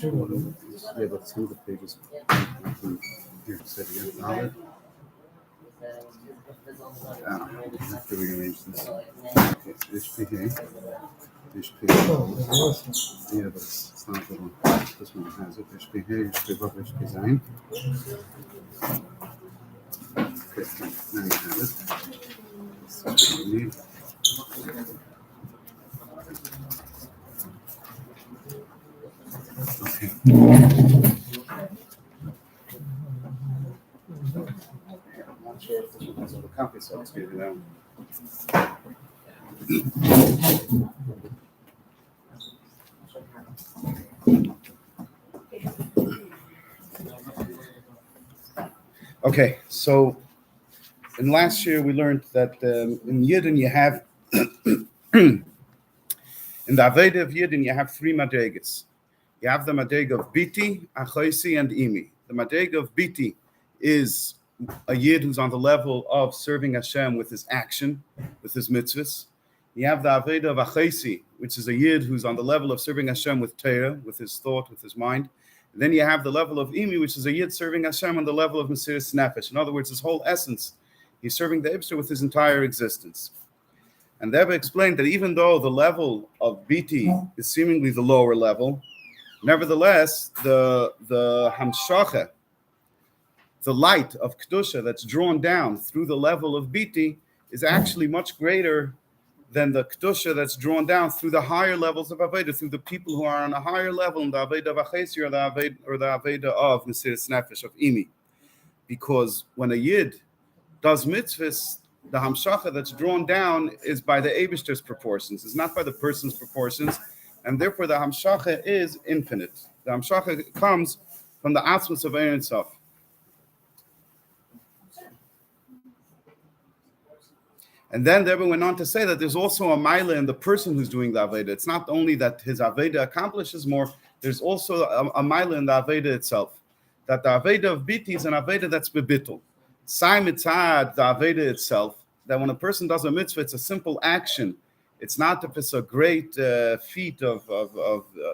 Yeah, but some of the pages. Here, say it again. Dalet. I have to rearrange this. Okay, HPA. HPA. Yeah, but it's not the one. This one has it. HPA, HPA, HPA Zain. Okay, now you have it. This is what you need. Okay. I'm not sure if this one has all the copies, so I'll just give you that one. Okay, so in last year we learned that in Yidden you have in the Aveda of Yidden you have three madregas. You have the madrega of Biti, Achoisi, and Imi. The madrega of Biti is a Yid who's on the level of serving Hashem with his action, with his mitzvahs. You have the Aveda of Achoisi, which is a Yid who's on the level of serving Hashem with Torah, with his thought, with his mind. And then you have the level of Imi, which is a Yid serving Hashem on the level of Mesiras Nefesh. In other words, his whole essence. He's serving the Eibster with his entire existence. And the Rebbe explained that even though the level of Biti is seemingly the lower level, nevertheless, the Hamshacha, the light of Kedusha that's drawn down through the level of Biti is actually much greater than the Kedusha that's drawn down through the higher levels of Aveda, through the people who are on a higher level in the Aveda of Achesi or the Aveda of Mesiras Nefesh, of Imi. Because when a Yid does mitzvahs, the Hamshacha that's drawn down is by the Eibishter's proportions. It's not by the person's proportions. And therefore the Hamshacha is infinite. The Hamshacha comes from the Atzmus of Ein Sof. And then the Rebbe went on to say that there's also a Maila in the person who's doing the Aveda. It's not only that his Aveda accomplishes more, there's also a Maila in the Aveda itself. That the Aveda of Biti is an Aveda that's bebittul. Sai mitzad, the Aveda itself, that when a person does a mitzvah, it's a simple action. It's not if it's a great feat of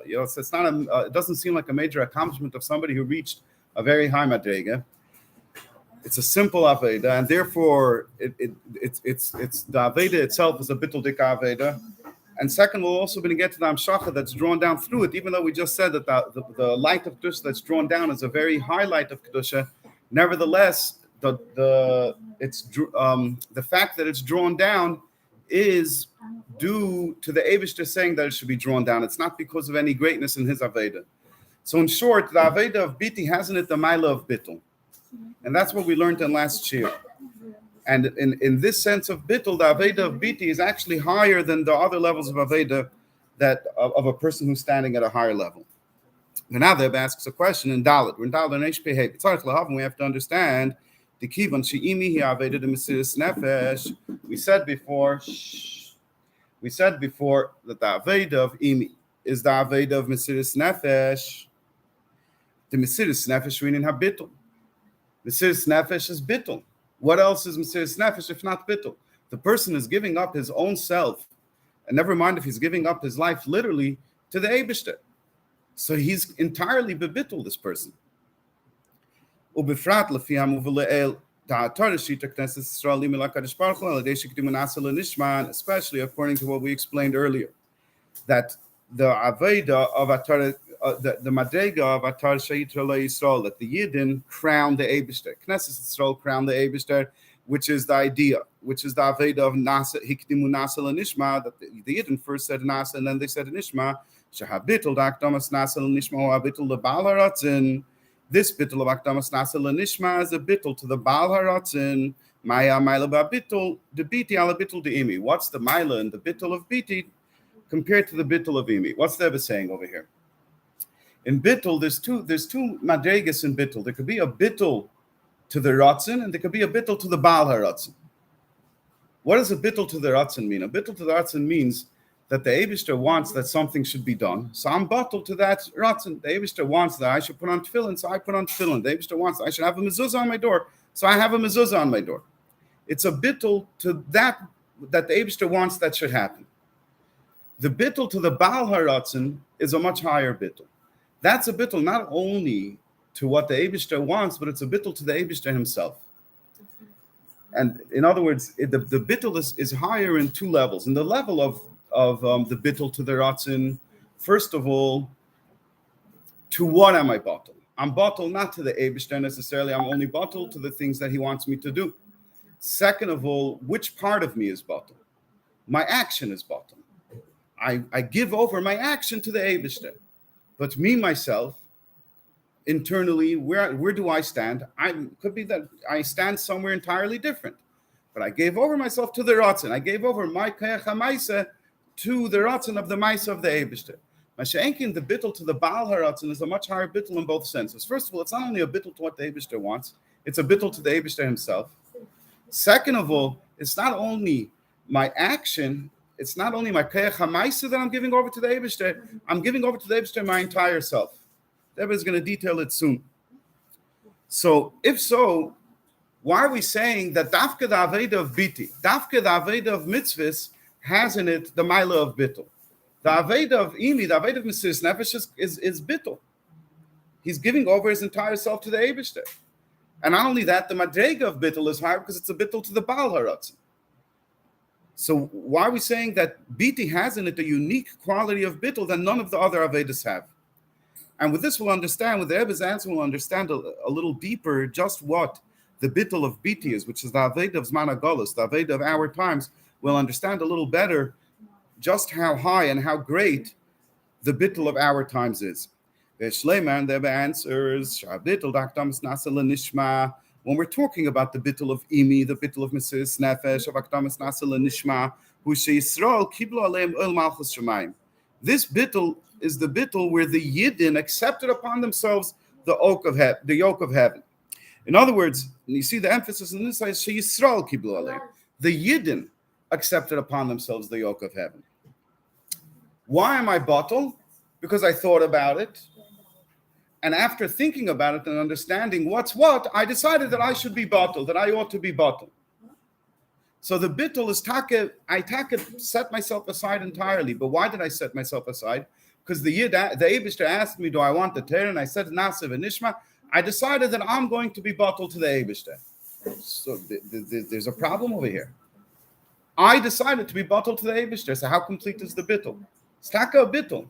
it's not it doesn't seem like a major accomplishment of somebody who reached a very high madrega. It's a simple Aveda, and therefore it's the Aveda itself is a bittul dik Aveda. And second, we're also going to get to the Hamshacha that's drawn down through it, even though we just said that the light of Kedusha that's drawn down is a very high light of Kedusha. Nevertheless, the fact that it's drawn down is due to the Eibishter saying that it should be drawn down. It's not because of any greatness in his Aveda. So in short, the Aveda of Biti has in it the Maila of Bittul. And that's what we learned in last year. And in this sense of Bittul, the Aveda of Biti is actually higher than the other levels of Aveda of a person who's standing at a higher level. And now the Rebbe asks a question in Dalet. We're in Dalet and HPH. We have to understand the Kivan She'imi hi Aveda de Mesiras Nefesh. We said before that the Aveda of Imi is the Aveda of Mesiras Nefesh. The Mesiras Nefesh meaning Habittul. Mesiras Nefesh is Bittul. What else is Mesiras Nefesh if not Bittul? The person is giving up his own self, and never mind if he's giving up his life literally to the Eibishter. So he's entirely bebittul, this person. Ubefrat lefi hamuv da'atar shita knesset Yisrael limei lakadosh baruch hu aladei shekdim nasa lenishma, especially according to what we explained earlier, that the Aveda of Atar, the Madrega of Atar Shayitra Yisrael, that the Yidden crown the Eibishter. Knesset Yisrael crown the Eibishter, which is the idea, which is the Aveda of Nasa Hikdimu Nasa Lenishma, that the Yidden first said Nasa and then they said Nishma. Shahabitul Dakdamas Nasa Lenishma or Abitul the Baal Haratzin. This bittul of Akdamas Nasa Lenishma is a bittul to the Baal Haratzin. Maya Maila Babitul, the Biti ala Bittul de Imi. What's the Maila and the bittul of Biti compared to the bittul of Imi? What's the Rebbe saying over here? In bittul, there's two madregas in bittul. There could be a bittul to the Ratzin, and there could be a bittul to the Baal Haratzin. What does a bittul to the Ratzin mean? A bittul to the Ratzin means that the Eibishter wants that something should be done, so I'm bittul to that Ratzin. The Eibishter wants that I should put on tefillin, so I put on tefillin. The Eibishter wants that I should have a mezuzah on my door, so I have a mezuzah on my door. It's a bittul to that the Eibishter wants that should happen. The bittul to the Baal Haratzin is a much higher bittul. That's a bittul not only to what the Eibishter wants, but it's a bittul to the Eibishter himself. And in other words, the bittul is higher in two levels. In the level of the bittul to the Ratzin, first of all, to what am I bottled? I'm bottled not to the Eibishter necessarily. I'm only bottled to the things that he wants me to do. Second of all, which part of me is bottled? My action is bottled. I give over my action to the Eibishter. But me, myself, internally, where do I stand? Could be that I stand somewhere entirely different. But I gave over myself to the Ratzin. I gave over my Kayach HaMaisa to the Ratzin of the Maisa of the Eibishter. Masha'enkin, the bittul to the Baal HaRatzin is a much higher bittul in both senses. First of all, it's not only a bittul to what the Eibishter wants, it's a bittul to the Eibishter himself. Second of all, it's not only my action, it's not only my Kayach HaMaisa that I'm giving over to the Eibishter, I'm giving over to the Eibishter my entire self. Deborah is going to detail it soon. So, if so, why are we saying that Dafka the Aveda of Biti, Dafka the Aveda of Mitzvahs has in it the Maila of Bittul? The Aveda of Imi, the Aveda of Mesiris Nefesh is Bittul. He's giving over his entire self to the Eibishter. And not only that, the Madrega of Bittul is higher because it's a Bittul to the Baal HaRatzin. So why are we saying that Biti has in it a unique quality of Bittul that none of the other Avedas have? And with this, we'll understand, with the Rebbe's answer, we'll understand a little deeper just what the bittul of Biti is, which is the Aveda of Zman HaGolus, the Aveda of our times. We'll understand a little better just how high and how great the bittul of our times is. The Shleimer and the Rebbe answers, when we're talking about the bittul of Imi, the bittul of Mesiris Nefesh, of Akdamas Nasa L'Nishma, who Yisrael Kiblu Aleim Oil Malchus Shemayim. This bittul is the bittul where the Yidden accepted upon themselves the yoke of heaven. In other words, you see the emphasis in this side, Yisrael Kiblu Aleim. The Yidden accepted upon themselves the yoke of heaven. Why am I bottled? Because I thought about it. And after thinking about it and understanding what's what, I decided that I should be bottled, that I ought to be bottled. So the bittul is I set myself aside entirely. But why did I set myself aside? Because the Eibishter asked me, do I want the Torah? And I said, Nasiv and Nishma. I decided that I'm going to be bottled to the Eibishter. So there's a problem over here. I decided to be bottled to the Eibishter. So how complete is the bittul? It's taka a bittul.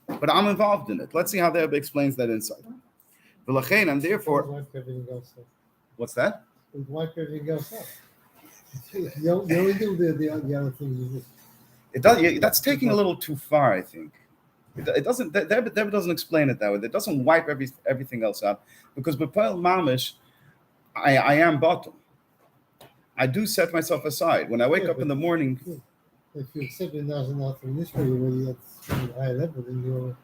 But I'm involved in it. Let's see how the Rebbe explains that inside. And therefore, what's that? Wipe everything else out. You only do the other things you do. It does. That's taking a little too far, I think. It doesn't. The Rebbe doesn't explain it that way. It doesn't wipe everything else out, because b'poel mamish, I am bottom. I do set myself aside when I wake up in the morning. If you accept it as an from this way, when you're at a high level, then you're.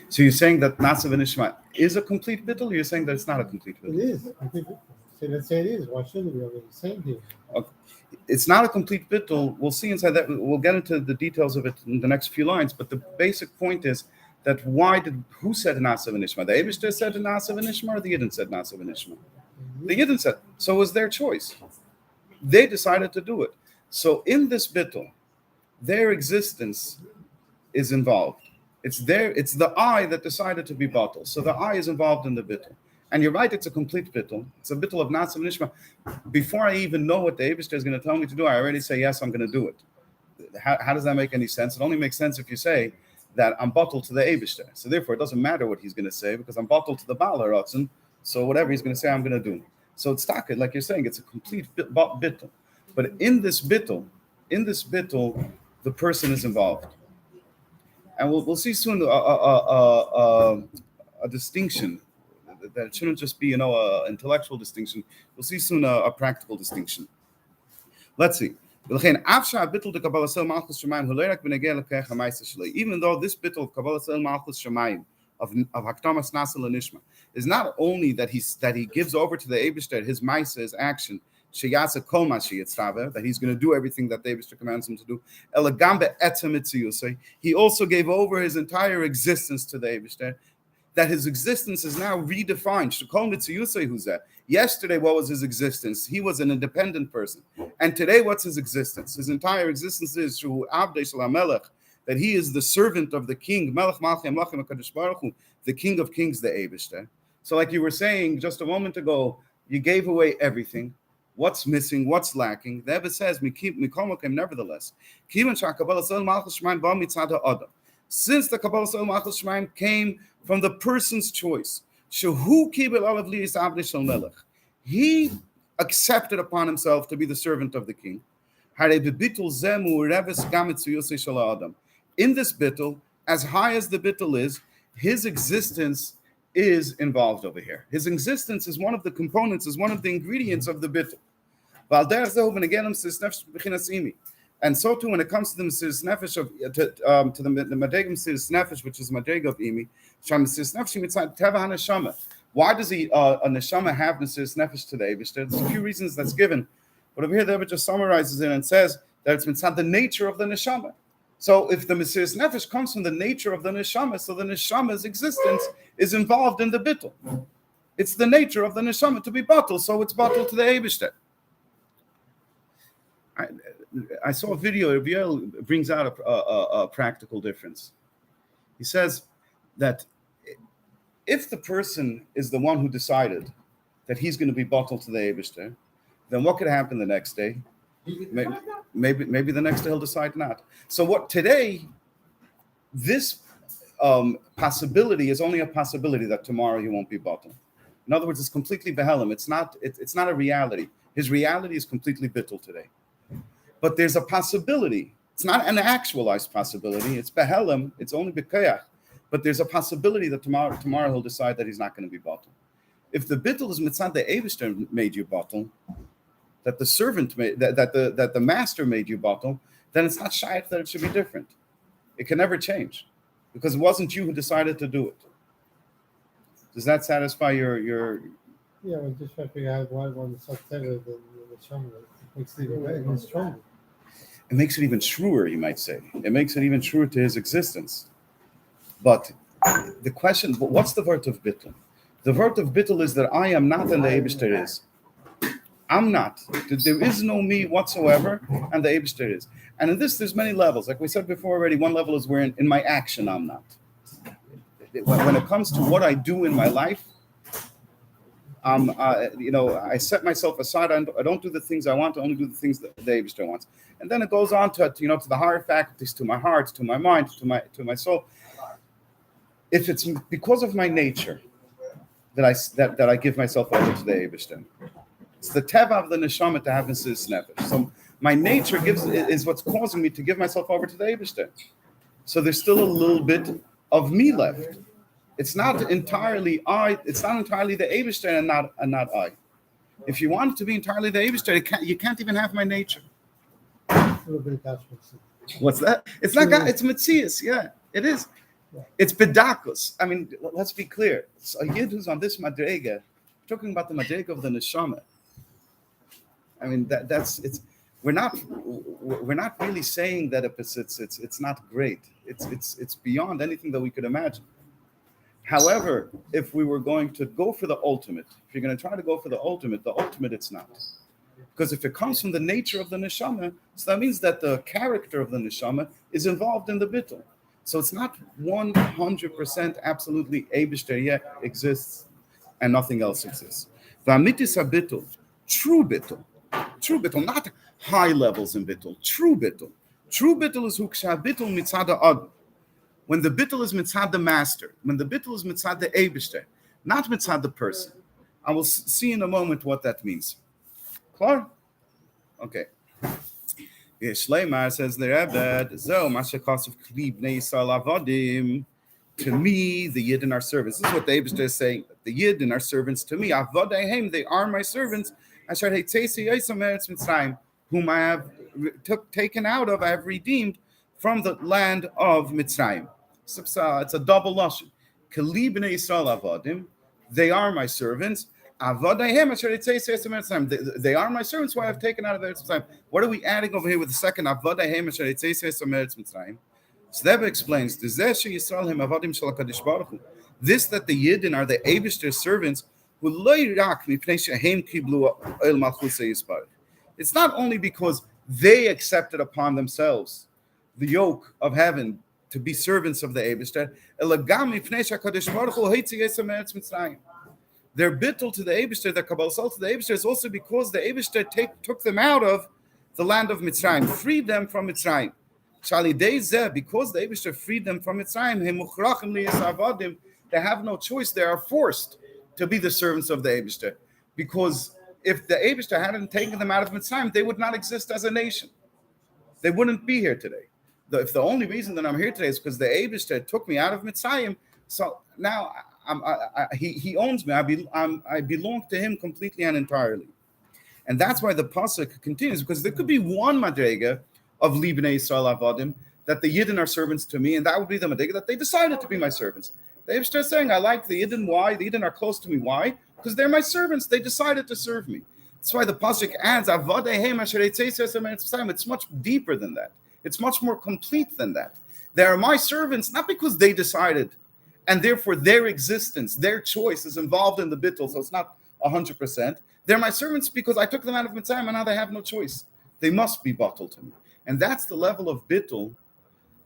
So you're saying that Nasav and Ishma is a complete bittul, or you're saying that it's not a complete bittul? It is. So let's say it is. Why shouldn't it be? The same thing. Okay. It's not a complete bittul. We'll see inside that. We'll get into the details of it in the next few lines. But the basic point is that who said Nasav and Ishma? The Eibishter said Nasav and Ishma, or the Yidden said Nasav and Ishma? The Yidden said. So it was their choice. They decided to do it. So in this bittul, their existence is involved. It's the I that decided to be bottled. So the I is involved in the bittul. And you're right, it's a complete bittul. It's a bittul of Nasav and Ishma. Before I even know what the Eibishter is going to tell me to do, I already say, yes, I'm going to do it. How does that make any sense? It only makes sense if you say that I'm bottled to the Eibishter. So therefore, it doesn't matter what he's going to say, because I'm bottled to the Baal HaRatzin. So whatever he's going to say, I'm going to do. So it's taka, like you're saying, it's a complete bittul. But in this bittul, the person is involved. And we'll see soon a distinction. That shouldn't just be, an intellectual distinction. We'll see soon a practical distinction. Let's see. Even though this bittul of Kabbalah Sel Malchus Shemayim of Hakdamas Nasa L'Nishma is not only that he gives over to the Eibishter his Maisa, his action, Sheyasa Kol Mashi Yitztaveh, that he's going to do everything that the Eibishter commands him to do. Elagambe Etzem Mitziyusei. He also gave over his entire existence to the Eibishter, that his existence is now redefined. Shekol Mitziyusei Huzeh. Yesterday, what was his existence? He was an independent person. And today, what's his existence? His entire existence is Shu Avdei Shel HaMelech, that he is the servant of the king, Melech Malchei Amlachim HaKadosh Baruch Hu, the king of kings, the Eibishter. So like you were saying just a moment ago, you gave away everything. What's missing? What's lacking? The Rebbe says, nevertheless, since the Kabbalah Sol Malchus Shemaim came from the person's choice, he accepted upon himself to be the servant of the king. In this bittul, as high as the bittul is, his existence is involved over here. His existence is one of the components, is one of the ingredients of the bittul. And so too, when it comes to the Mesiris Nefesh to the Madrega Mesiris Nefesh, which is Madrega of Imi, Mesiris Nefesh mitzad Teva HaNeshama. Why does a neshama have Mesiris Nefesh today? There's a few reasons that's given, but over here the Rebbe just summarizes it and says that it's mitzad the nature of the neshama. So if the Mesiris Nefesh comes from the nature of the neshama, so the neshama's existence is involved in the bittul. It's the nature of the neshama to be batul, so it's batul to the Eibishter. I saw a video. Rabiel brings out a practical difference. He says that if the person is the one who decided that he's going to be batul to the Eibishter, then what could happen the next day? Maybe the next day he'll decide not. So what today, this possibility is only a possibility that tomorrow he won't be batul. In other words, it's completely behelim. It's not a reality. His reality is completely bittul today. But there's a possibility. It's not an actualized possibility. It's behelim. It's only bekayach. But there's a possibility that tomorrow he'll decide that he's not going to be batul. If the bittul is mitzad the Eibishter made you batul, that the servant made, that the master made you batul, then it's not shaykh that it should be different. It can never change because it wasn't you who decided to do it. Does that satisfy your? Yeah, we're just trying to figure out why one is so tethered and the shaman makes it even stronger. It makes it even truer, you might say. It makes it even truer to his existence. But the question, what's the word of bittul? The word of bittul is that I am not and the Eibishter is. I'm not. There is no me whatsoever, and the Eibishter is. And in this, there's many levels. Like we said before already, one level is where in my action, I'm not. When it comes to what I do in my life, I set myself aside. I don't do the things I want. I only do the things that the Eibishter wants. And then it goes on to the higher faculties, to my heart, to my mind, to my soul. If it's because of my nature that I give myself over to the Eibishter, it's the teva of the neshama to have Mesiris Nefesh. So my nature is what's causing me to give myself over to the Eibishter. So there's still a little bit of me left. It's not entirely I. It's not entirely the Eibishter and not I. If you want it to be entirely the Eibishter, you can't even have my nature. What's that? It's not God. It's Metzius. Yeah, it is. It's Bedakus. I mean, let's be clear. It's a yid who's on this madrega, talking about the madrega of the neshama. I mean, we're not really saying that it's not great. It's beyond anything that we could imagine. However, if we were going to go for the ultimate, if you're going to try to go for the ultimate it's not. Because if it comes from the nature of the neshama, so that means that the character of the neshama is involved in the bittul. So it's not 100% absolutely Eibishter yet exists and nothing else exists. The amitis habittul, true bittul, not high levels in bittul, true bittul. True bittul is huksha bittul mitzad ad. When the bittul is mitzad the master, when the bittul is mitzad the Eibishter, not mitzad the person. I will see in a moment what that means. Clear? Okay. Shleimar says the Rebbe, Zo Mashakos of Klib Neisal Avodim. To me, the Yid and our servants. This is what the Eibishter is saying. The Yid and our servants to me, Avodahem, they are my servants. Asher Heitzesi Yosam Eretz Mitzrayim, whom I have taken out of, I have redeemed from the land of Mitzrayim. It's a double lashon. Klib Neisal Avodim. They are my servants. They are my servants who I have taken out of Eretz Mitzrayim. What are we adding over here with the second? So that explains this that the Yidden are the Eibishter servants who it's not only because they accepted upon themselves the yoke of heaven to be servants of the Eibishter. Their bittul to the Eibishter, their Kabbalah Sol to the Eibishter, is also because the Eibishter took them out of the land of Mitzrayim, freed them from Mitzrayim. Because the Eibishter freed them from Mitzrayim, they have no choice. They are forced to be the servants of the Eibishter. Because if the Eibishter hadn't taken them out of Mitzrayim, they would not exist as a nation. They wouldn't be here today. If the only reason that I'm here today is because the Eibishter took me out of Mitzrayim, so now he owns me. I belong to him completely and entirely. And that's why the pasuk continues, because there could be one madrega of Libnei Yisrael Avadim, that the Yidden are servants to me, and that would be the madrega that they decided to be my servants. The Eibishter is saying, I like the Yidden. Why? The Yidden are close to me. Why? Because they're my servants. They decided to serve me. That's why the pasuk adds, it's much deeper than that. It's much more complete than that. They are my servants, not because they decided, and therefore their existence, their choice is involved in the bittul, so it's not 100%. They're my servants because I took them out of Mitzrayim, and now they have no choice. They must be bottled to me. And that's the level of bittul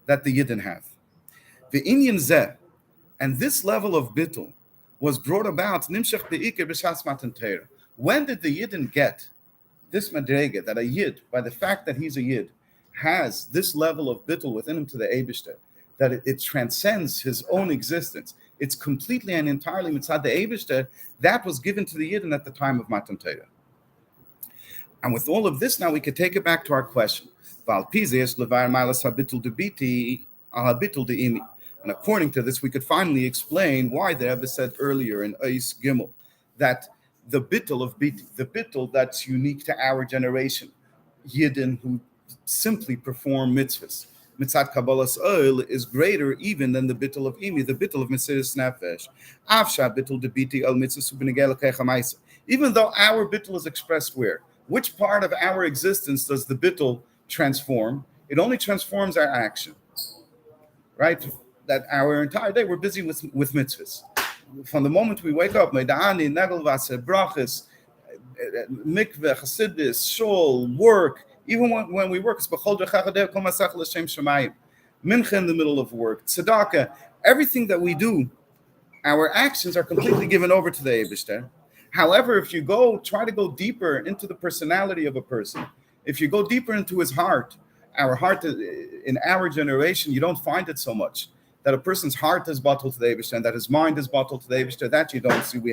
that the Yidden have. The Inyan Zeh, and this level of bittul was brought about nimshach be'ikir b'shas matan Torah. When did the Yidden get this madrega, that a Yid, by the fact that he's a Yid, has this level of bittul within him to the Eibishter, that it transcends his own existence? It's completely and entirely mitzad the Eibishter. That was given to the Yidden at the time of Matan Torah. And with all of this, now we could take it back to our question. And according to this, we could finally explain why the Rebbe said earlier in Eis Gimel that the bittul of biti, the bittul that's unique to our generation, Yidden who simply perform mitzvahs, mitzat Kabbalah's oil, is greater even than the bittul of imi, the bittul of Mesiris Nefesh. Avsha bittul de biti al mitzvah subinegel kechamaisa. Even though our bittul is expressed where? Which part of our existence does the bittul transform? It only transforms our action, right? That our entire day we're busy with mitzvahs. From the moment we wake up, Meida'ani, Negelvasser, Brachas, Mikveh, Chasidis, Shul, work. Even when we work, it's B'chol Drechach Kol Masach L'Shem Shemayim. Mincha in the middle of work, Tzedakah. Everything that we do, our actions are completely given over to the Eibishter. However, if you try to go deeper into the personality of a person, if you go deeper into his heart, our heart in our generation, you don't find it so much. That a person's heart is bottled to the Eibishter and that his mind is bottled to the Eibishter, that you don't see. We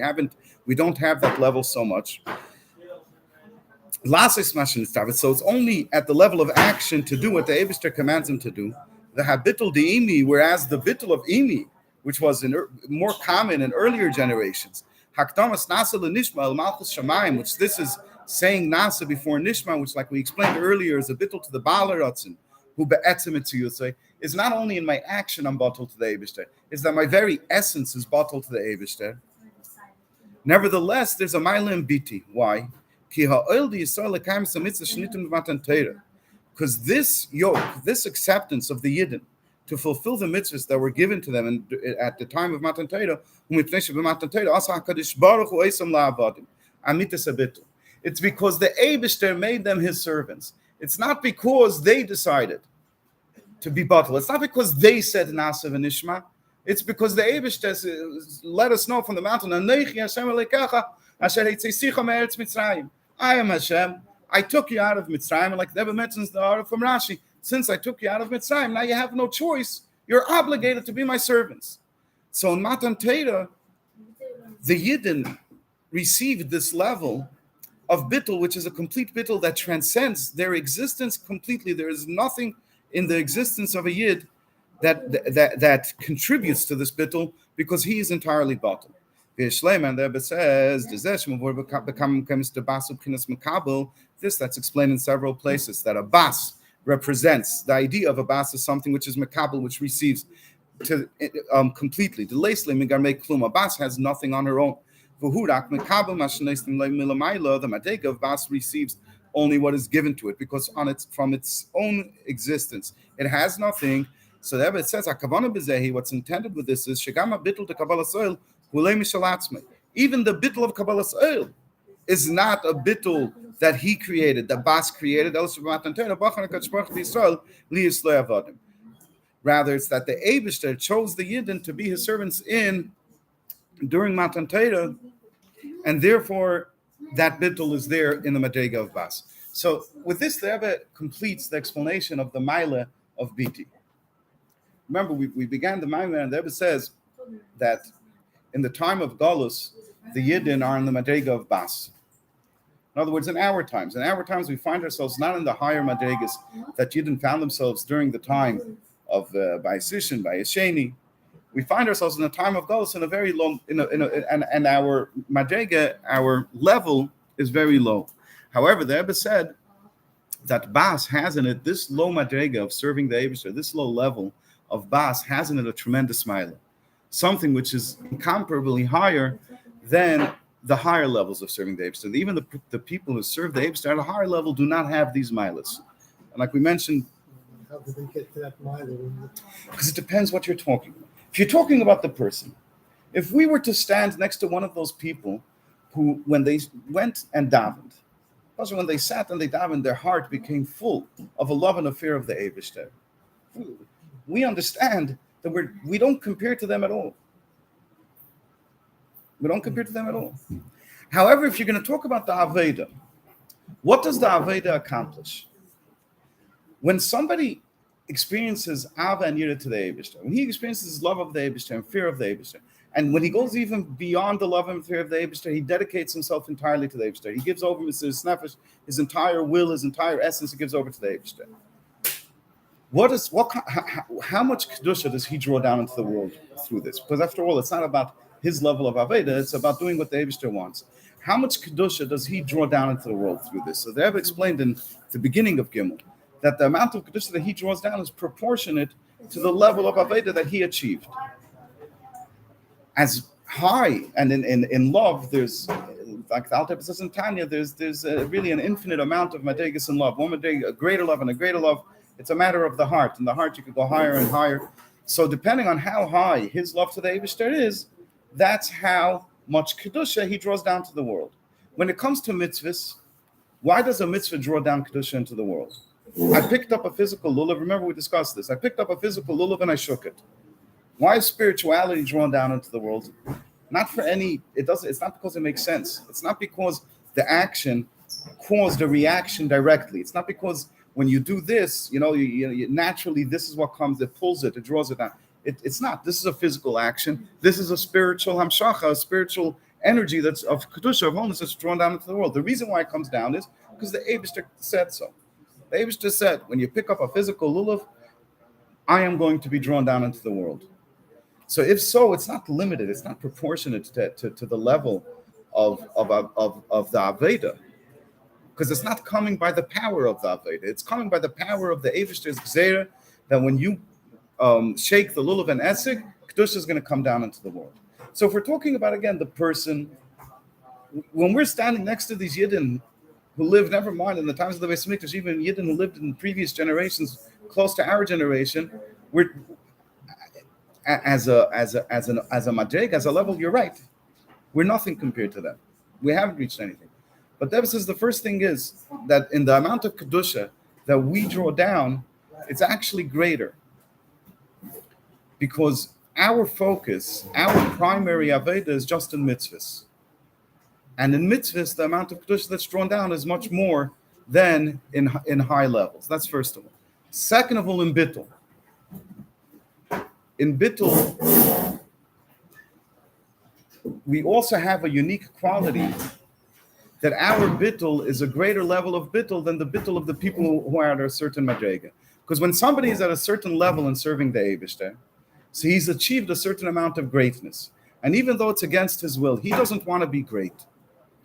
don't have that level so much. So it's only at the level of action to do what the Eibishter commands him to do. The habittul de'imi, whereas the bittul of imi, which was more common in earlier generations, hakdamas nasa l'nishma el malchus shamayim, which this is saying nasa before nishma, which, like we explained earlier, is a bittul to the Baal Ratzon, who be'etzem etziyusay, is not only in my action I'm bottled to the Eibishter, is that my very essence is bottled to the Eibishter. Nevertheless, there's a mailim biti. Why? Because this yoke, this acceptance of the Yidden to fulfill the mitzvahs that were given to them at the time of Matan Torah, it's because the Eibishter made them his servants. It's not because they decided to be bottled. It's not because they said Nasa v'nishma. It's because the Eibishter let us know from the mountain, I am Hashem. I took you out of Mitzrayim, and like Rebbe mentions the order from Rashi, since I took you out of Mitzrayim, now you have no choice. You're obligated to be my servants. So in Matan Torah, the Yidden received this level of bittul, which is a complete bittul that transcends their existence completely. There is nothing in the existence of a Yid that contributes to this bittul, because he is entirely bottled. And the Rebbe says, this that's explained in several places, that a bas represents, the idea of a bas is something which is mekabel, which receives completely. A bas has nothing on her own. The madrega of bas receives only what is given to it, because from its own existence it has nothing. So the Rebbe says, what's intended with this is shegama bittul to Kabbalah's oil. Even the bittul of Kabbalah's oil is not a bittul that he created, the Bas created. Rather, it's that the Eibishter chose the Yidden to be his servants during Matan Torah, and therefore that bittul is there in the Madrega of Bas. So with this, the Rebbe completes the explanation of the Maila of Biti. Remember, we began the Maila, and the Rebbe says that in the time of Galus, the Yidden are in the Madrega of Bas. In other words, in our times we find ourselves not in the higher Madregas that Yidden found themselves during the time of Bayesishin, Bayesheni. We find ourselves in the time of Galus in a very low, and our Madrega, our level is very low. However, the Rebbe said that Bas has in it this low Madrega of serving the Eibusher, this low level of Bas has in it a tremendous smile, something which is incomparably higher than the higher levels of serving the Eibusher. Even the people who serve the Eibusher at a higher level do not have these milas. And like we mentioned, how did they get to that mile? Because it depends what you're talking about. If you're talking about the person, if we were to stand next to one of those people who, when they went and davened, also when they sat and they davened, their heart became full of a love and a fear of the Eibishter, we understand that we don't compare to them at all. We don't compare to them at all. However, if you're going to talk about the Aveda, what does the Aveda accomplish? When somebody experiences Ava and Yira to the Eibishter, when he experiences love of the Eibishter and fear of the Eibishter, and when he goes even beyond the love and fear of the Eibishter, he dedicates himself entirely to the Eibishter. He gives over his nefesh, his entire will, his entire essence, he gives over to the Eibishter. How much kedusha does he draw down into the world through this? Because after all, it's not about his level of Aveda, it's about doing what the Eibishter wants. How much kedusha does he draw down into the world through this? So they have explained in the beginning of Gimel that the amount of kedusha that he draws down is proportionate to the level of Aveda that he achieved. As high and in love, there's, like the Alter says in Tanya, there's really an infinite amount of madregas in love. One madrega, a greater love and a greater love. It's a matter of the heart. In the heart, you could go higher and higher. So depending on how high his love to the Eibishter is, that's how much kedusha he draws down to the world. When it comes to mitzvahs, why does a mitzvah draw down kedusha into the world? I picked up a physical lulav. Remember, we discussed this. I picked up a physical lulav and I shook it. Why is spirituality drawn down into the world? Not for any. It's not because it makes sense. It's not because the action caused a reaction directly. It's not because when you do this, you naturally this is what comes. It pulls it. It draws it down. It's not. This is a physical action. This is a spiritual hamshacha, a spiritual energy that's of kedusha, of holiness, that's drawn down into the world. The reason why it comes down is because the Eibishter said so. The Eibishter said, when you pick up a physical lulav, I am going to be drawn down into the world. So if so, it's not limited. It's not proportionate to the level of the Aveda, because it's not coming by the power of the Aveda. It's coming by the power of the Eibishter's Gzeira, that when you shake the lulav and esig, kedusha is going to come down into the world. So if we're talking about, again, the person, when we're standing next to these Yidden who lived, never mind in the times of the Beis Hamikdash, even Yidden who lived in previous generations, close to our generation, we're as a madreg, as a level, you're right. We're nothing compared to them. We haven't reached anything. But Debs says the first thing is that in the amount of kedusha that we draw down, it's actually greater. Because our focus, our primary aveda is just in mitzvahs. And in mitzvahs, the amount of kedusha that's drawn down is much more than in high levels. That's first of all. Second of all, in bittul. In bittul, we also have a unique quality that our bittul is a greater level of bittul than the bittul of the people who are at a certain madrega. Because when somebody is at a certain level in serving the Eibishter, so he's achieved a certain amount of greatness. And even though it's against his will, he doesn't want to be great.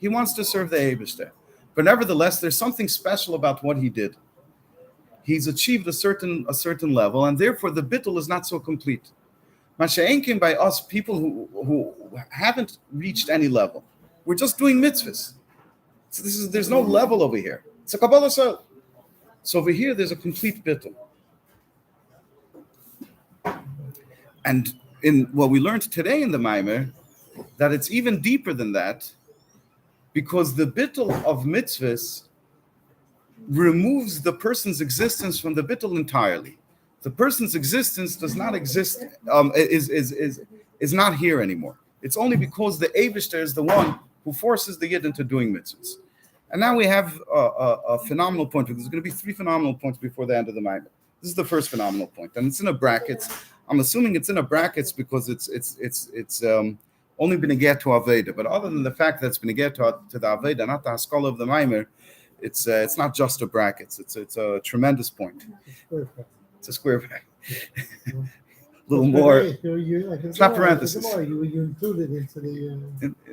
He wants to serve the Eibishter. But nevertheless, there's something special about what he did. He's achieved a certain level, and therefore the bittul is not so complete. Masha'en came by us, people who haven't reached any level. We're just doing mitzvahs. So there's no level over here. It's a Kabbalah soul. So over here, there's a complete bittul. And in what we learned today in the Maimer, that it's even deeper than that, because the bittul of mitzvahs removes the person's existence from the bittul entirely. The person's existence does not exist, is not here anymore. It's only because the Eibishter is the one who forces the Yid into doing mitzvahs. And now we have a phenomenal point. There's going to be 3 phenomenal points before the end of the Maimon. This is the first phenomenal point, and it's in a brackets. I'm assuming it's in a brackets because it's only been a get to Aveda. But other than the fact that it's been a get to the Aveda, not the Haskalah of the Maimer, it's not just a brackets. It's a tremendous point. It's a square bracket. A little more. It's not parentheses. You included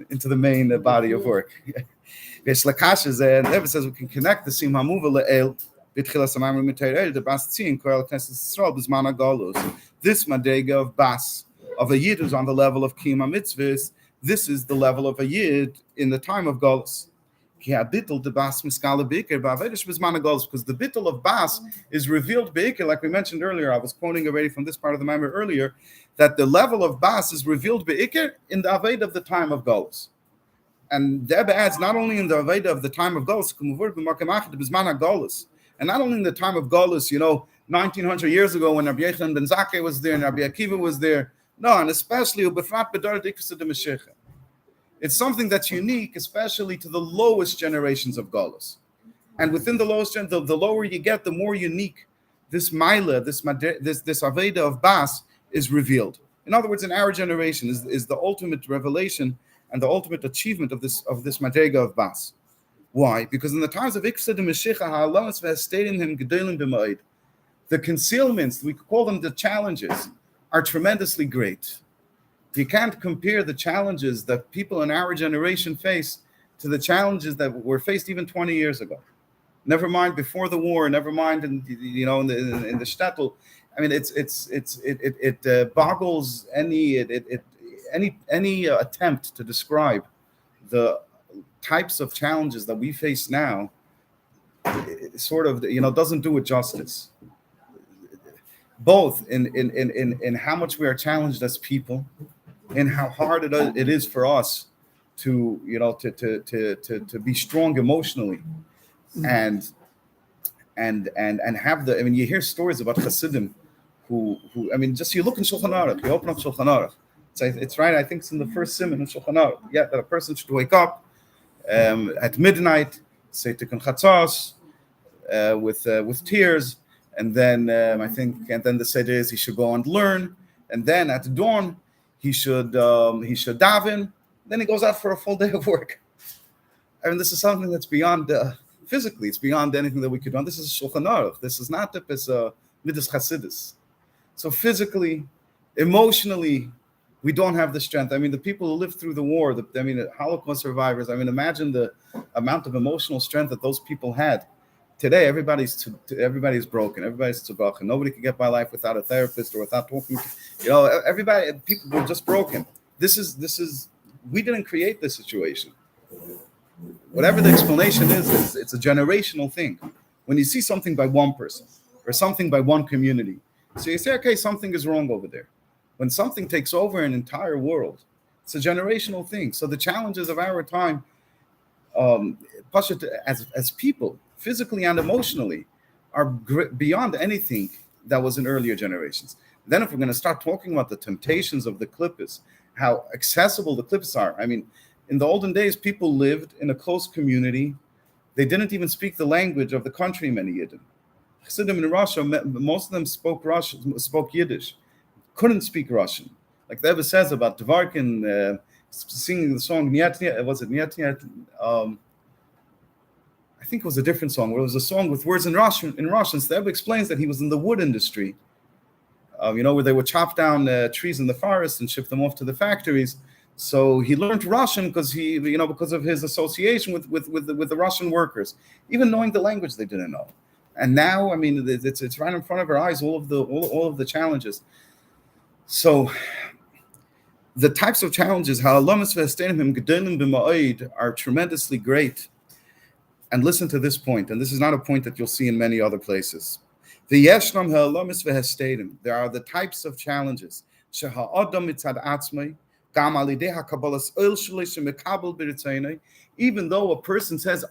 into the main body of work. And Never says we can connect the Sim Hamuva Le'el B'tchilas HaMaimon Mitayel the Bas Tzion Koel Knesset Yisrael B'zman HaGalus. This madrega of Bas, of a Yid who's on the level of Kiyum HaMitzvahs, this is the level of a Yid in the time of Galus. Because the bittul of Bas is revealed be'ikr, like we mentioned earlier. I was quoting already from this part of the Maimer earlier, that the level of Bas is revealed be'ikr in the Aved of the time of Galus. And Deb adds, not only in the Aved of the time of Galus, and not only in the time of Galus, 1900 years ago when Rabbi Yochanan ben Zakkai was there and Rabbi Akiva was there. No, and especially it's something that's unique, especially to the lowest generations of Galus. And within the lowest the lower you get, the more unique this Maila, this Aveda of Bas is revealed. In other words, in our generation is the ultimate revelation and the ultimate achievement of this Madrega of Bas. Why? Because in the times of Iksid and Meshicha, Ha'alamas v'Hasteidim him gedolim b'ma'id. The concealments, we call them the challenges, are tremendously great. You can't compare the challenges that people in our generation face to the challenges that were faced even 20 years ago. Never mind before the war. Never mind in the shtetl. I mean, it boggles any attempt to describe the types of challenges that we face now. It sort of doesn't do it justice. Both in how much we are challenged as people, and how hard it is for us to be strong emotionally, and have the. I mean, you hear stories about Hasidim who just you look in Shulchan Aruch, you open up Shulchan Aruch. It's right. I think it's in the first simon in Shulchan Aruch. Yeah, that a person should wake up at midnight, say Tikkun Chatzos with tears, and then the Seder is he should go and learn, and then at dawn he should daven. Then he goes out for a full day of work. I mean, this is something that's beyond physically. It's beyond anything that we could do. This is Shulchan Aruch. This is not the Midas Chasidus. So physically, emotionally, we don't have the strength. I mean, the people who lived through the war, the Holocaust survivors. I mean, imagine the amount of emotional strength that those people had. Today, everybody's broken. Everybody's tzubach, and nobody can get by life without a therapist or without talking. People were just broken. This is. We didn't create this situation. Whatever the explanation is, it's a generational thing. When you see something by one person or something by one community, so you say, okay, something is wrong over there. When something takes over an entire world, it's a generational thing. So the challenges of our time, as people, physically and emotionally, are beyond anything that was in earlier generations. Then if we're going to start talking about the temptations of the Klippos, how accessible the Klippos are. I mean, in the olden days, people lived in a close community. They didn't even speak the language of the country, many Yidden. Chassidim in Russia, most of them spoke Yiddish, couldn't speak Russian. Like the Rebbe says about Dvarkin singing the song Niet Niet, was it Niet Niet? I think it was a different song, where it was a song with words in Russian. So the Rebbe explains that he was in the wood industry, where they would chop down trees in the forest and ship them off to the factories. So he learned Russian because because of his association with the Russian workers, even knowing the language they didn't know. And now, I mean, it's right in front of our eyes, all of the challenges. So the types of challenges are tremendously great. And listen to this point, and this is not a point that you'll see in many other places. There are the types of challenges Even though a person says,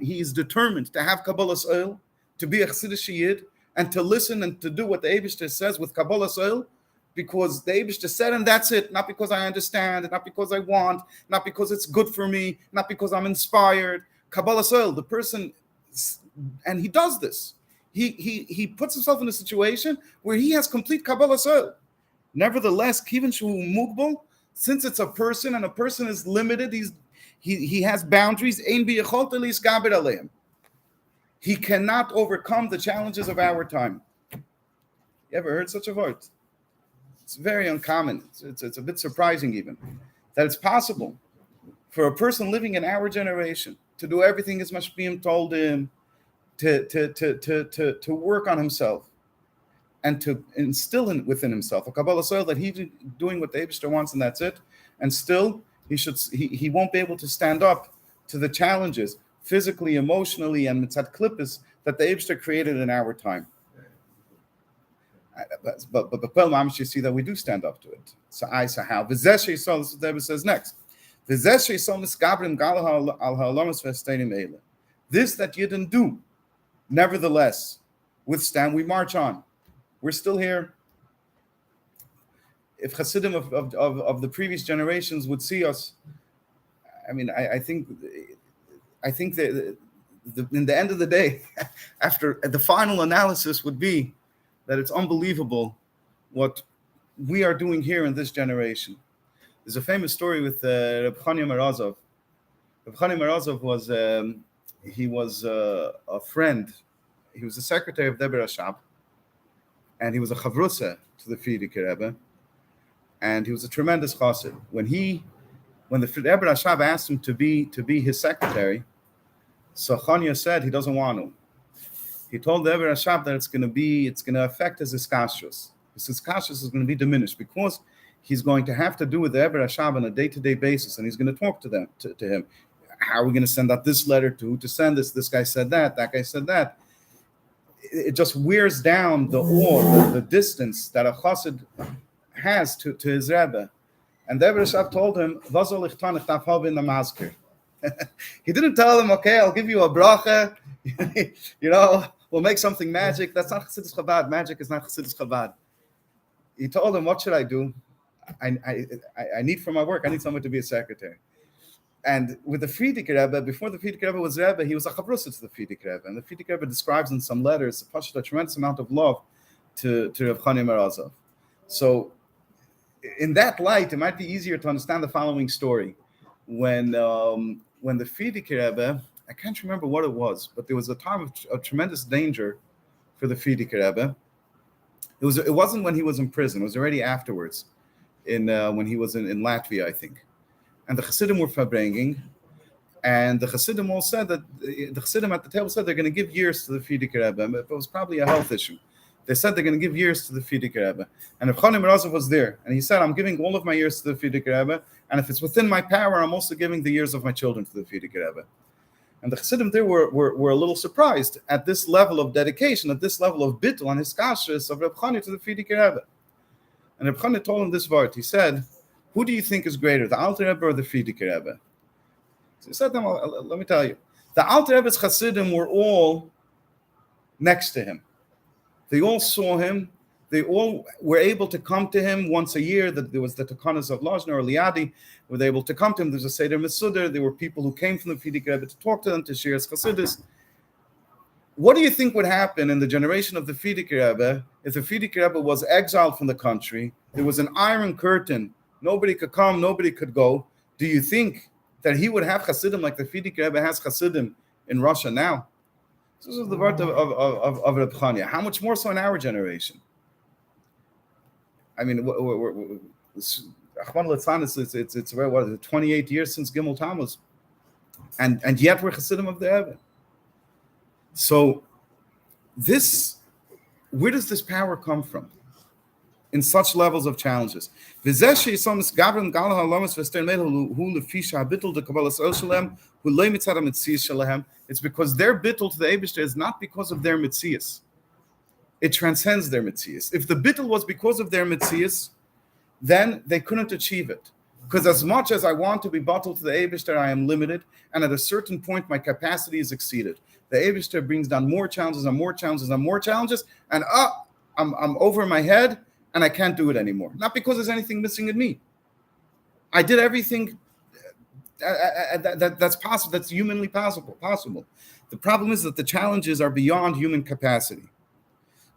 he is determined to have Kabbalah's oil, to be a Chassidish Yid, and to listen and to do what the Eibishter says with Kabbalah's oil, because the Eibishter said, and that's it, not because I understand, not because I want, not because it's good for me, not because I'm inspired. Kabbalah's oil, the person, and he does this. He puts himself in a situation where he has complete Kabbalah's oil. Nevertheless, Kivin Shu Mugbal, since it's a person and a person is limited, he has boundaries. He cannot overcome the challenges of our time. You ever heard such a word? It's very uncommon. It's a bit surprising even that it's possible for a person living in our generation to do everything as Mashpim told him, to work on himself and to instill within himself a Kabbalah soil that he's doing what the Eibishter wants and that's it. And still he won't be able to stand up to the challenges physically, emotionally, and mitzat klippus that the Eibishter created in our time. But you see that we do stand up to it. So how? This is what the Rebbe says next. This that you didn't do, nevertheless, withstand. We march on. We're still here. If Hasidim of the previous generations would see us, I mean, I think that in the end of the day, after the final analysis would be that it's unbelievable what we are doing here in this generation. There's a famous story with Reb Chania Marazov. Reb Chania Marazov was a friend. He was the secretary of Deber Hashab, and he was a chavrusa to the Frierdiker Rebbe, and he was a tremendous chassid. When the Deber Hashab asked him to be his secretary, so Chania said he doesn't want to. He told the Deber Hashab that it's going to affect his iskashrus. His iskashrus is going to be diminished because he's going to have to do with the Deber Hashab on a day-to-day basis, and he's going to talk to him. How are we going to send out this letter to who to send this? This guy said that guy said that. It just wears down the awe, the distance that a chassid has to his Rebbe. And the Deber Hashab told him, he didn't tell him, okay, I'll give you a bracha, we'll make something magic. That's not Chassidus Chabad. Magic is not Chassidus Chabad. He told him, what should I do? I need for my work, I need someone to be a secretary. And with the Frierdiker Rebbe, before the Frierdiker Rebbe was Rebbe, he was a chavrusa to the Frierdiker Rebbe. And the Frierdiker Rebbe describes in some letters a tremendous amount of love to Reb Chania Marazov. So in that light, it might be easier to understand the following story. When the Frierdiker Rebbe, I can't remember what it was, but there was a time of tremendous danger for the Frierdiker Rebbe. It wasn't when he was in prison. It was already afterwards, when he was in Latvia, I think. And the Chassidim were farbringing, and the Chassidim all said that the Chassidim at the table said they're going to give years to the Frierdiker Rebbe. It was probably a health issue. They said they're going to give years to the Frierdiker Rebbe. And Reb Chania Marazov was there, and he said, I'm giving all of my years to the Frierdiker Rebbe, and if it's within my power, I'm also giving the years of my children to the Frierdiker Rebbe. And the Chassidim there were a little surprised at this level of dedication, at this level of bittul on his kashrus of Reb Chania to the Frierdiker Rebbe. And Reb Chania told him this word. He said, who do you think is greater, the Alter Rebbe or the Frierdiker Rebbe? So he said to him, let me tell you, the Alter Rebbe's Chassidim were all next to him. They all saw him. They all were able to come to him once a year. That there was the Takanas of Lajna or Liadi, were they able to come to him. There's a Seder Mesuder. There were people who came from the Frierdiker Rebbe to talk to them, to share his Chassidus. What do you think would happen in the generation of the Frierdiker Rebbe if the Frierdiker Rebbe was exiled from the country? There was an iron curtain. Nobody could come, nobody could go. Do you think that he would have Chassidim like the Frierdiker Rebbe has Chassidim in Russia now? This is the word of Reb Chania. How much more so in our generation? I mean, it's 28 years since Gimel Tammuz, and yet we're Chassidim of the Rebbe. So where does this power come from? In such levels of challenges. It's because their bittul to the Eibishter is not because of their mitzias. It transcends their mitzias. If the bittul was because of their mitzias, then they couldn't achieve it. Because as much as I want to be bottled to the Eibishter, I am limited, and at a certain point, my capacity is exceeded. The Eibishter brings down more challenges and more challenges and more challenges, and I'm over my head, and I can't do it anymore. Not because there's anything missing in me. I did everything that's possible, that's humanly possible. The problem is that the challenges are beyond human capacity.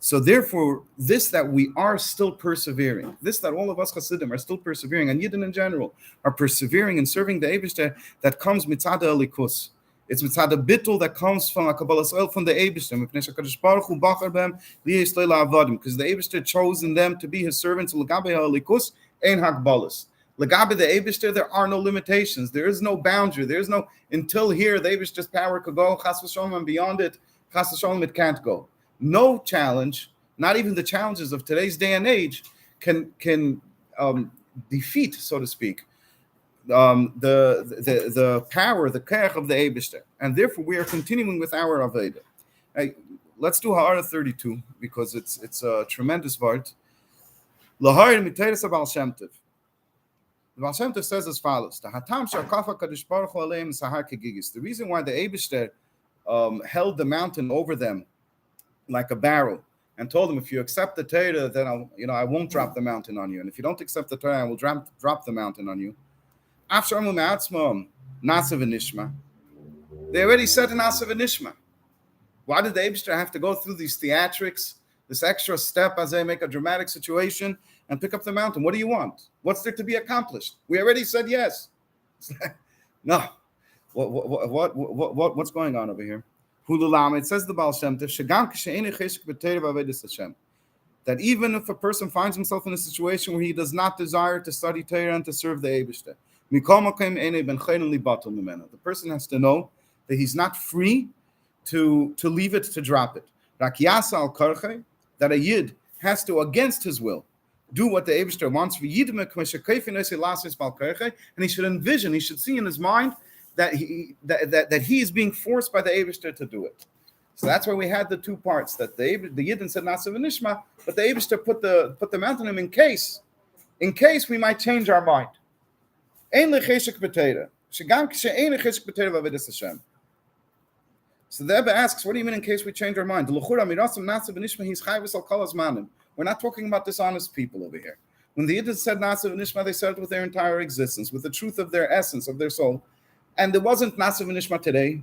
So therefore, this that we are still persevering, this that all of us Hasidim are still persevering, and Yidden in general are persevering in serving the Eibishter, that comes mitzad elikus. It's mitzad bittul that comes from a Kabbalas Ol from the Eibishter, because the Eibishter chosen them to be his servants. L'gabe elikus ein hagbalas. L'gabe the Eibishter, there are no limitations. There is no boundary. There is no until here. The Eibishter's power could go chas v'sholom, and beyond it, chas v'sholom, it can't go. No challenge, not even the challenges of today's day and age, can defeat, so to speak, the power, the kerch of the Eibishter. And therefore, we are continuing with our Aveda. Let's do Ha'ara 32, because it's a tremendous word. Lahar miteres Baal Shem Tov. The Baal Shem Tov says as follows: the reason why the Eibishter held the mountain over them like a barrel, and told them, if you accept the Torah, then I won't drop the mountain on you, and if you don't accept the Torah, I will drop the mountain on you. They already said an Asav Nishma. Why did the Eibishter have to go through these theatrics, this extra step as they make a dramatic situation and pick up the mountain? What do you want? What's there to be accomplished? We already said yes. No. What's going on over here? It says the Baal Shem Tov, that even if a person finds himself in a situation where he does not desire to study Torah and to serve the Eibishter, the person has to know that he's not free to leave it, to drop it. That a Yid has to, against his will, do what the Eibishter wants. And he should envision, he should see in his mind that he is being forced by the Eibishter to do it. So that's why we had the two parts, that the Yidden said Nasav Nishma, but the Eibishter put the mountain on him in case we might change our mind. So the Rebbe asks, what do you mean in case we change our mind? We're not talking about dishonest people over here. When the Yidden said Nasav Nishma, they said it with their entire existence, with the truth of their essence, of their soul. And there wasn't Nasav Nishma today,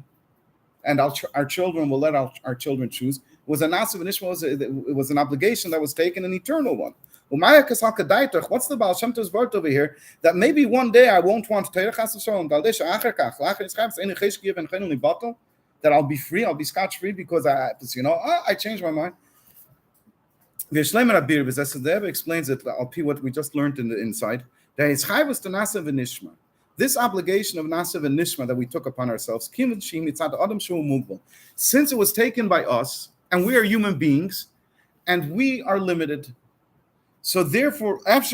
and our children will let our children choose. It was a Nasav Nishma, it was an obligation that was taken, an eternal one. What's the Baal Shem Tov's word over here? That maybe one day I won't want that I'll be free, I'll be scotch-free because I changed my mind. The Rebbe explains it, what we just learned in the inside. This obligation of Nasav and Nishma that we took upon ourselves, since it was taken by us, and we are human beings, and we are limited, so therefore, it's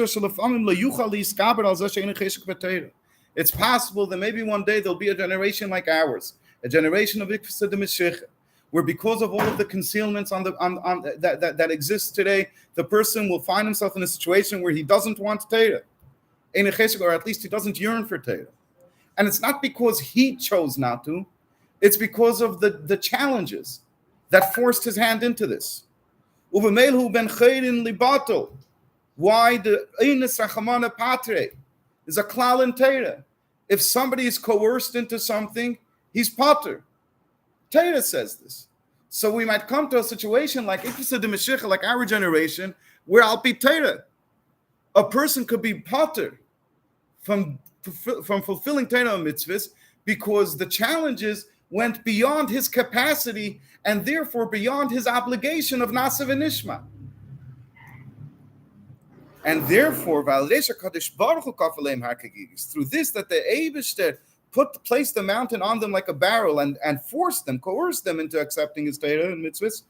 possible that maybe one day there'll be a generation like ours, a generation of Ikvasa de Meshech, where because of all of the concealments that exists today, the person will find himself in a situation where he doesn't want Torah, or at least he doesn't yearn for Torah. And it's not because he chose not to, it's because of the challenges that forced his hand into this. Why the Eines Rachamana Patre is a klal in Torah. If somebody is coerced into something, he's pater. Torah says this. So we might come to a situation like Ikvasa de Meshech, like our generation, where Al Pi Torah, a person could be pater from fulfilling Torah mitzvahs because the challenges went beyond his capacity and therefore beyond his obligation of Nasav and Nishma. And therefore, through this, that the Eibishter placed the mountain on them like a barrel and coerced them into accepting his Torah and mitzvahs.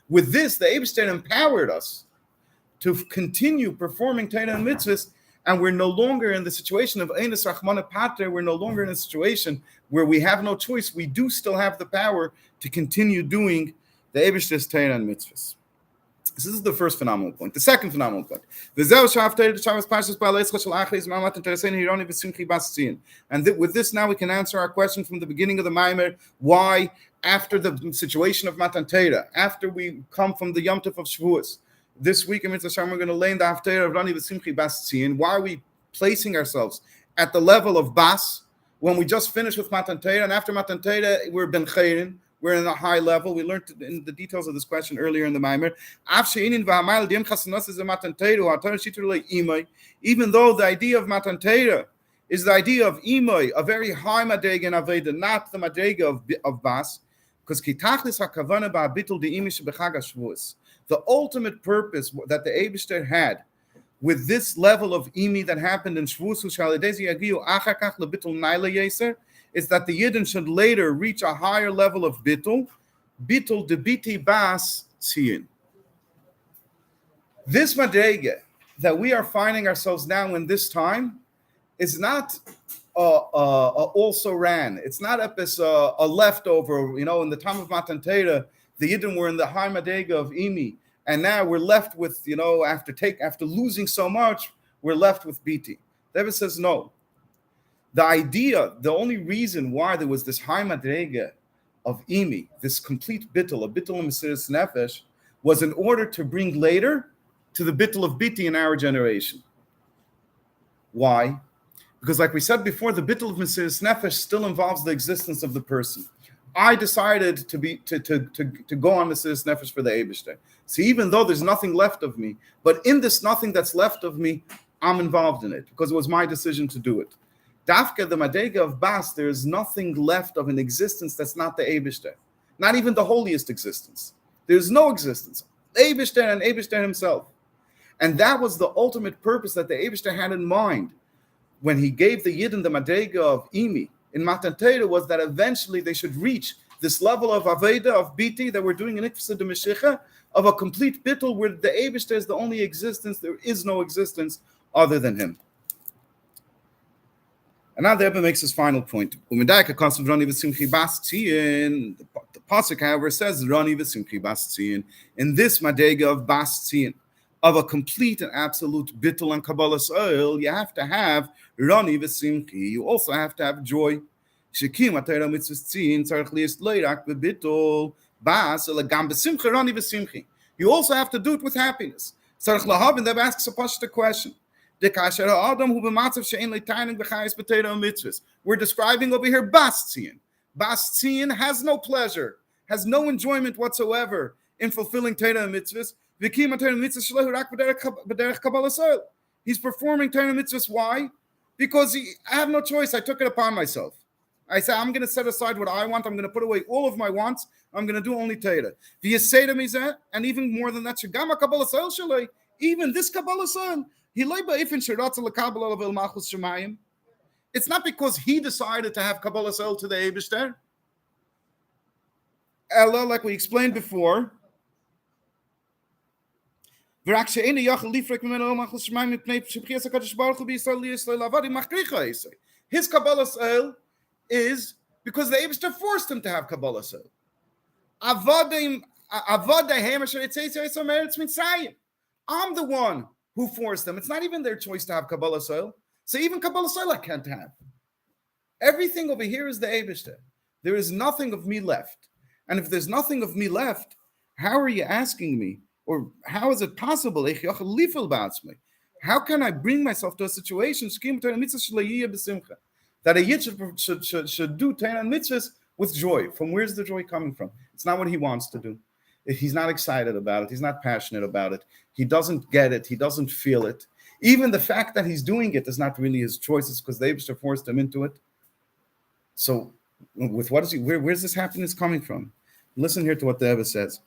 With this, the Eibishter empowered us to continue performing Torah and mitzvahs, and we're no longer in the situation of Eines Rachmana Pater. We're no longer in a situation where we have no choice. We do still have the power to continue doing the Eibishter's Torah and mitzvahs. This is the first phenomenal point. The second phenomenal point. And with this now we can answer our question from the beginning of the Maimer, why after the situation of Matan Torah, after we come from the Yom Tov of Shavuos, this week in Mitzvah we're going to lay in the Haftarah of Roni v'Simchi Bas Tzion. Why are we placing ourselves at the level of Bas when we just finished with Matan Torah, and after Matan Torah we're Ben Chayrin, we're in a high level. We learned in the details of this question earlier in the Maimer. Even though the idea of Matan Torah is the idea of Imoy, a very high Madrega in Aveda, not the Madrega of Bas, because the ultimate purpose that the Eibishter had with this level of Imi that happened in Shavuos, is that the Yidden should later reach a higher level of Bittul de Biti Bas Tzion. This Madrega that we are finding ourselves now in this time is not also ran. It's not a leftover. In the time of Matan Torah, the Yidden were in the high Madrega of Imi, and now we're left with, after losing so much, we're left with Biti. David says no. The only reason why there was this high madrega of Imi, this complete bittul, a bittul of Mesiras Nefesh, was in order to bring later to the bittul of Biti in our generation. Why? Because like we said before, the bittul of Mesiras Nefesh still involves the existence of the person. I decided to go on Mesiras Nefesh for the Eibishter. So even though there's nothing left of me, but in this nothing that's left of me, I'm involved in it because it was my decision to do it. Dafka, the Madrega of Bas, there is nothing left of an existence that's not the Eibishter. Not even the holiest existence. There's no existence. Eibishter and Eibishter himself. And that was the ultimate purpose that the Eibishter had in mind when he gave the Yidden the Madrega of Imi in Matan Torah, was that eventually they should reach this level of Aveda, of Biti, that we're doing in Ikfasa de Meshicha, of a complete bittul where the Eibishter is the only existence. There is no existence other than him. And now the Rebbe makes his final point. The pasuk, however, says Roni v'Simchi Bas Tzion, in this Madrega of Bas Tzion, of a complete and absolute bittul and Kabbalah's oil, you have to have Roni v'Simchi. You also have to have joy. You also have to do it with happiness. And that asks a pashut question. We're describing over here Bas Tzion. Bas Tzion has no pleasure, has no enjoyment whatsoever in fulfilling Torah and mitzvahs. He's performing Torah and mitzvahs. Why? Because I have no choice. I took it upon myself. I said, I'm going to set aside what I want. I'm going to put away all of my wants. I'm going to do only Torah. And even more than that, even this Kabbalah Soil, it's not because he decided to have Kabbalah Soil to the Eibishter. Ella, like we explained before, his Kabbalah Soil is because the Eibishter forced him to have Kabbalah Soil. I'm the one who forced them. It's not even their choice to have Kabbalah Soil. So even Kabbalah Soil I can't have. Everything over here is the Eibishter. There is nothing of me left. And if there's nothing of me left, how are you asking me? Or how is it possible? How can I bring myself to a situation that a Yid should do Torah and mitzvahs with joy? From where's the joy coming from? It's not what he wants to do. He's not excited about it. He's not passionate about it. He doesn't get it. He doesn't feel it. Even the fact that he's doing it is not really his choice. It's because the Eibishter forced him into it. So with what is he? Where's this happiness coming from? Listen here to what the Rebbe says.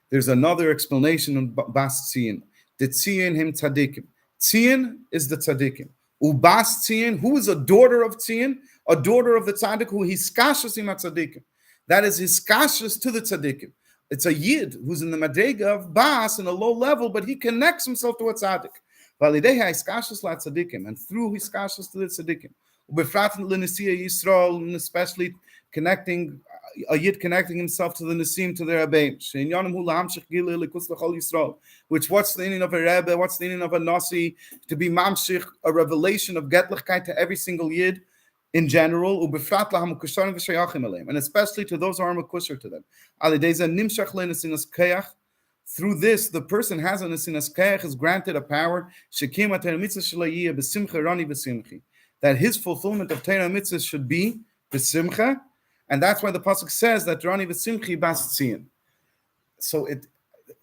There's another explanation on Bas Tzion. The Tzion him tzaddikim. Tzion is the tzaddikim. Ubas Tzion, who is a daughter of Tzion, a daughter of the tzaddik, who he's kashas im tzaddikim. That is his kashas to the tzaddikim. It's a yid who's in the madrega of Bas in a low level, but he connects himself to a tzaddik. And through his kashas to the tzaddikim, and especially connecting a yid connecting himself to the Nisim, to the Rebbeim. Which what's the meaning of a Rebbe? What's the meaning of a Nasi? To be mamshich, a revelation of Getlichkeit to every single yid in general, and especially to those who are makusher to them. Through this, the person has a nesinas keach, is granted a power that his fulfillment of Torah mitzvahs should be b'simcha, and that's why the pasuk says that Roni v'simchi bas Tzion. So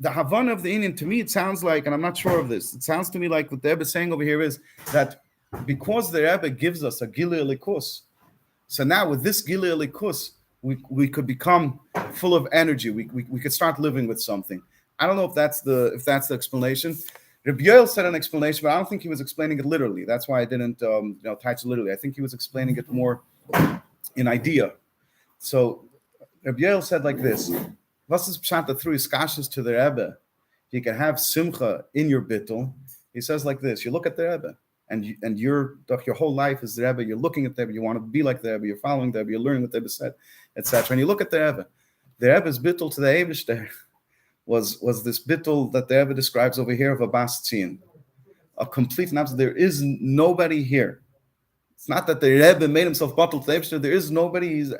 the Havana of the Indian, to me, it sounds like, and I'm not sure of this, it sounds to me like what the Rebbe is saying over here is that because the Rebbe gives us a Gilui Elikus, so now with this Gilui Elikus, we could become full of energy. We could start living with something. I don't know if that's the explanation. Reb Yoel said an explanation, but I don't think he was explaining it literally. That's why I didn't touch it literally. I think he was explaining it more in idea. So Reb Yoel said like this: "Was is pshat that through his kashas to the Rebbe, you can have simcha in your bittul." He says like this: you look at the Rebbe, and your whole life is the Rebbe. You're looking at the Rebbe. You want to be like the Rebbe. You're following the Rebbe. You're learning what the Rebbe said, etc. And you look at the Rebbe's bittul to the Eibishter was this bittul that the Rebbe describes over here of a bas Tzion, a complete and absolute. There is nobody here. It's not that the Rebbe made himself bottled to the Eibishter. There is nobody.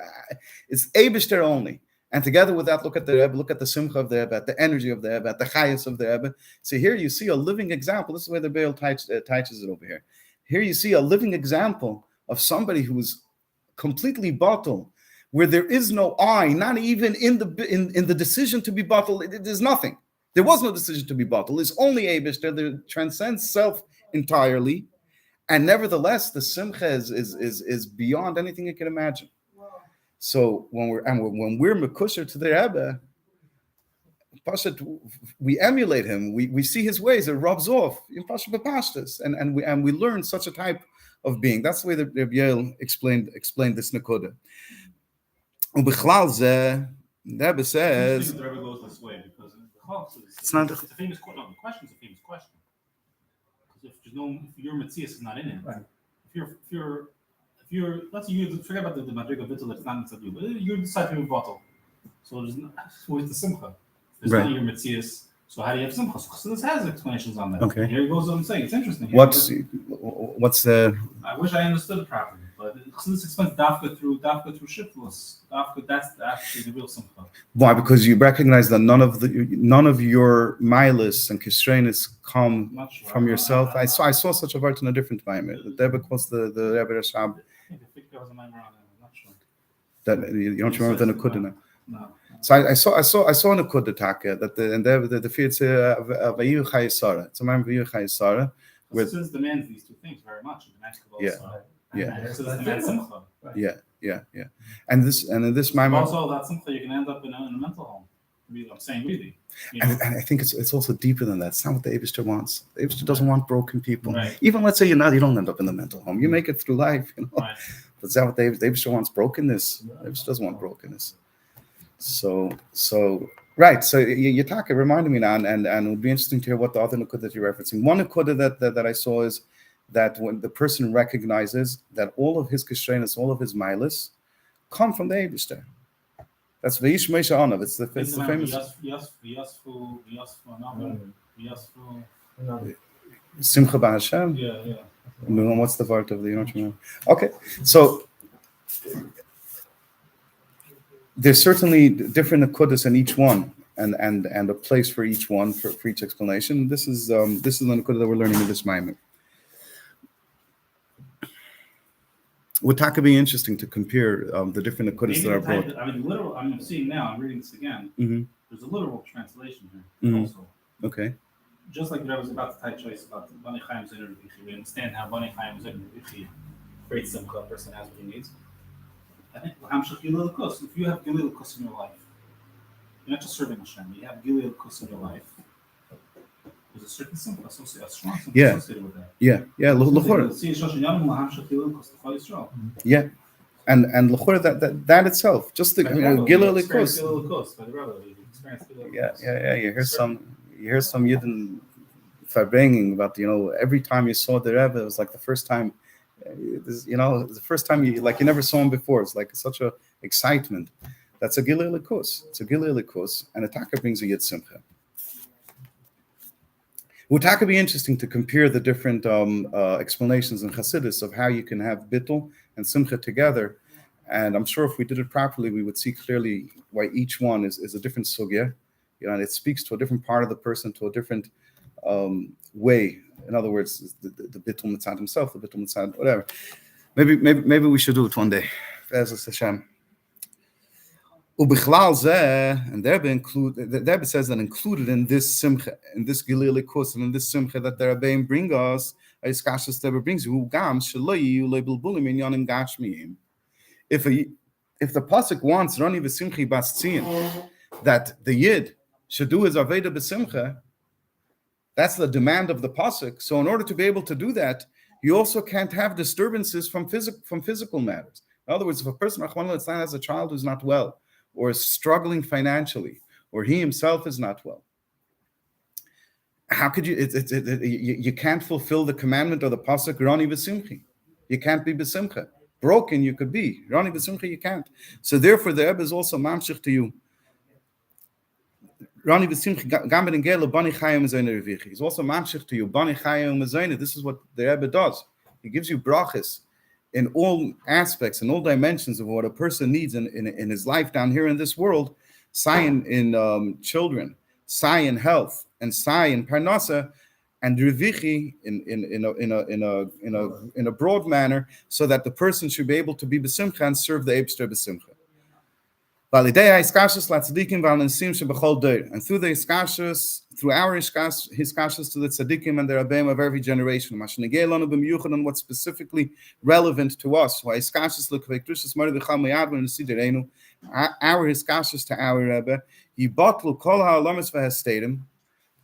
It's Eibishter only. And together with that, look at the Rebbe, look at the simcha of the Rebbe, at the energy of the Rebbe, at the chayas of the Rebbe. So here you see a living example. This is where the Baal teaches it over here. Here you see a living example of somebody who is completely bottled, where there is no I, not even in the decision to be bottled. There's nothing. There was no decision to be bottled. It's only Eibishter that transcends self entirely, and nevertheless, the simcha is beyond anything you can imagine. So when we're mekusher to the Rebbe, we emulate him. We see his ways. It rubs off in Pasha B'Pashtas, and we learn such a type of being. That's the way that Reb Yoel explained this nekuda. Ubichlal zeh, the Rebbe says. The Rebbe goes this way because the Chofetz It's not. It's a famous question. No, the question is a famous question. Because if your Metzias is not in it, Right. if you're, let's say you forget about the Madriga Vittel that's not inside you, but you decide to be bottle. So there's where's the Simcha? There's Right. not your Metzias. So how do you have Simcha? So this has explanations on that. Okay. And here goes what I'm saying. It's interesting. What's the? I wish I understood it properly, but this explains Dafka through Shiftless. Dafka, that's actually the real Simcha. Why? Because you recognize that none of your milas and kisrenis come from yourself. I saw such a word in a different time. The Rebbe quotes the Rebbe Rashab. I think there was a member on it. I'm not sure. That you don't remember the Nekuda. No. So I saw a Nekuda taka that the fiat Vayu Chayesara. It's a man Vayu Chayesara. With since demands these two things very much. Yeah. And in this Maimon. Also, that's something you can end up in a mental home. I'm saying really. And I think it's also deeper than that. It's not what the Eibishter wants. The Eibishter doesn't want broken people. Right. Even let's say you don't end up in the mental home. You make it through life. Right. But is that what the Eibishter wants? Brokenness. The Eibishter doesn't want brokenness. So right. So Yataka reminded me now, and it would be interesting to hear what the other Nekuda that you're referencing. One Nekuda that I saw is that when the person recognizes that all of his kishrenis, all of his milas, come from the Eibishter. That's Veish Moshe Anav. It's the famous. Simcha B'Hashem. Yeah. What's the word of the? You don't remember? Okay, so there's certainly different nekudas in each one, and a place for each one for each explanation. This is the nekuda that we're learning in this moment. Would taka be interesting to compare the different nekudas that are brought? Literal. I'm seeing now. I'm reading this again. Mm-hmm. There's a literal translation here also. Okay. Just like I was about to type choice about the Bani Chaim Zeder B'Ichi, we understand how Bani Chaim Zeder B'Ichi creates simcha. A person has what he needs. I think if you have Gilui L'kus in your life, you're not just serving Hashem. You have Gilui L'kus in your life. There's a certain simcha associated, a strong simcha associated with that. Yeah. L'chora. Yeah. And l'chora that itself, just the Gilui L'kus. Yeah. You hear some Yidden verbringing about every time you saw the Rebbe, it was like the first time. The first time you never saw him before. It's like such a excitement That's a Gilui Likus. It's a Gilui Likus, and a Taka brings a Yid Simcha. It would Taka be interesting to compare the different explanations in Chassidus of how you can have Bittul and Simcha together. And I'm sure if we did it properly, we would see clearly why each one is a different sugya, and it speaks to a different part of the person, to a different way. In other words, the Bittul Mitzad himself, the Bittul Mitzad, whatever. Maybe we should do it one day. Be'ezus Hashem. Ubichlal zeh, and the Rebbe says that included in this simcha, in this Gilui Likus, and in this simcha that the Rebbe bring us, Iskashas the Rebbe brings you, gam shaloyi ulebilbulim in yonim gashmiyim. If the pasuk wants Roni v'simchi bas Tzion, that the Yid should do his aveda b'simcha, that's the demand of the pasuk. So in order to be able to do that, you also can't have disturbances from physical matters. In other words, if a person has a child who's not well, or is struggling financially, or he himself is not well, how could you? You can't fulfill the commandment of the pasuk Roni v'simchi. You can't be b'simcha. Broken you could be. Roni v'simcha you can't. So therefore, the Rebbe is also mamshich to you. Roni v'simcha gam ben gelo bani chayim mezayne revichi. He's also mamshich to you bani chayim mezayne. This is what the Rebbe does. He gives you brachas in all aspects, in all dimensions of what a person needs in his life down here in this world. Sai in children, sai in health, and sai in parnasa, and revichi in a broad manner, so that the person should be able to be besimcha and serve the Eibster besimcha. And through the iskashus, through our iskashus to the tzaddikim and the rabbeim of every generation, and what's specifically relevant to us, our iskashus to our Rebbe,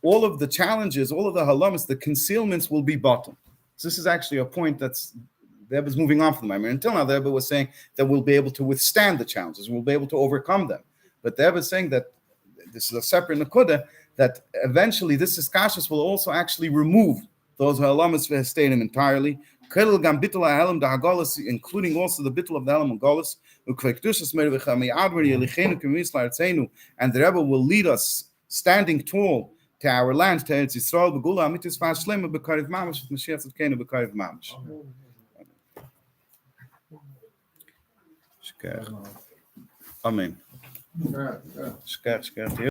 all of the challenges, all of the halamas, the concealments will be bottled. So this is actually a point that's the Rebbe is moving on from the Maimer. Until now, the Rebbe was saying that we'll be able to withstand the challenges, we'll be able to overcome them. But the Rebbe is saying that this is a separate nakuda, that eventually this iskashus will also actually remove those halamas v'hesteinim entirely, including also the bittul of the elam galus, and the Rebbe will lead us standing tall to our land, to Eretz Yisrael, begula amitis v'ashlema b'kariv mamash, with Mashiach tzidkenu b'kariv mamash. Amen. Shkach.